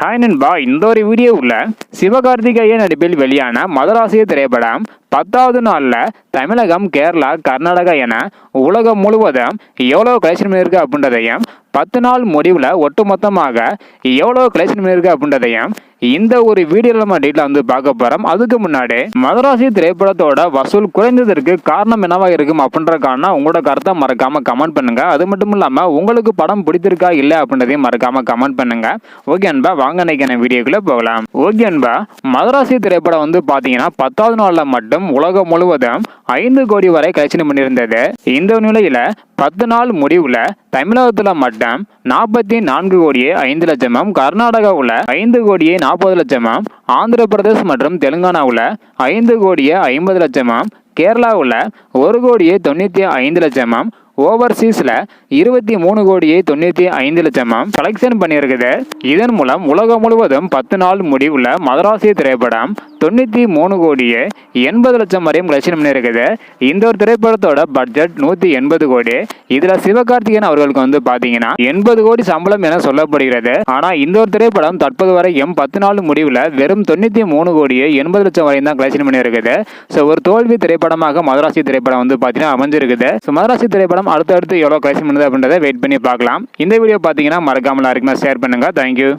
Hi நண்பா, இந்த ஒரு வீடியோவில் சிவகார்த்திகேயன் நடிப்பில் வெளியான மதராசி திரைப்படம் 10வது நாளில் தமிழகம், கேரளா, கர்நாடகா என உலகம் முழுவதும் எவ்வளோ கலெக்ஷன் பண்ணியிருக்கு அப்படின்றதையும் 10 நாள் முடிவில் ஒட்டுமொத்தமாக எவ்வளோ கலெக்ஷன் பண்ணியிருக்கு அப்படின்றதையும் இந்த ஒரு வீடியோவில் நம்ம டீட்டெயிலாக வந்து பார்க்க போகிறோம். அதுக்கு முன்னாடி மதராசி திரைப்படத்தோட வசூல் குறைந்ததற்கு காரணம் என்னவாக இருக்கும் அப்படின்றக்கான உங்களோட கருத்தை மறக்காமல் கமெண்ட் பண்ணுங்கள். அது மட்டும் இல்லாமல் உங்களுக்கு படம் பிடித்திருக்கா இல்லை அப்படின்றதையும் மறக்காமல் கமெண்ட் பண்ணுங்கள். ஓகே அன்பா, வாங்க நினைக்கிற வீடியோக்குள்ளே போகலாம். ஓகே அன்பா, மதராசி திரைப்படம் வந்து பார்த்தீங்கன்னா 10வது நாளில் மட்டும் உலகம் முழுவதும் 5 கோடி வரை கலெக்ஷன் பண்ணியிருந்தது. இந்த நிலையில் 10 நாள் முடிவில் தமிழகத்தில் மட்டும் 44 கோடியே 5 லட்சமும், கர்நாடகாவில் 5 கோடியே 40 லட்சமும், ஆந்திர பிரதேஷ் மற்றும் தெலுங்கானாவில் 5 கோடியே 50 லட்சமும், கேரளாவில் 1 கோடியே 95 லட்சமும், ஓவர்சீஸில் 23 கோடியே 95 லட்சமும் கலெக்ஷன் பண்ணியிருக்குது. இதன் மூலம் உலகம் முழுவதும் 10 நாள் முடிவில் மதராசி திரைப்படம் 93 கோடியே 80 லட்சம் வரையும் கலெக்ஷன் பண்ணியிருக்குது. இந்த ஒரு திரைப்படத்தோட பட்ஜெட் 180 கோடி. இதில் சிவகார்த்திகேயன் அவர்களுக்கு வந்து பார்த்தீங்கன்னா 80 கோடி சம்பளம் என சொல்லப்படுகிறது. ஆனால் இந்த ஒரு திரைப்படம் தற்போது வரையும் 10 நாள் முடிவில் வெறும் 93 கோடியே 80 லட்சம் வரையும் தான் கலெக்ஷன் பண்ணியிருக்குது. ஸோ ஒரு தோல்வி திரைப்படமாக மதராசி திரைப்படம் வந்து பார்த்தீங்கன்னா அமைஞ்சிருக்குது. ஸோ மதராசி திரைப்படம் அடுத்தடுத்து எவ்வளோ கலெக்ஷன் பண்ணுது அப்படின்றத வெயிட் பண்ணி பார்க்கலாம். இந்த வீடியோ பார்த்தீங்கன்னா மறக்காமல் ஷேர் பண்ணுங்க. தேங்க்யூ.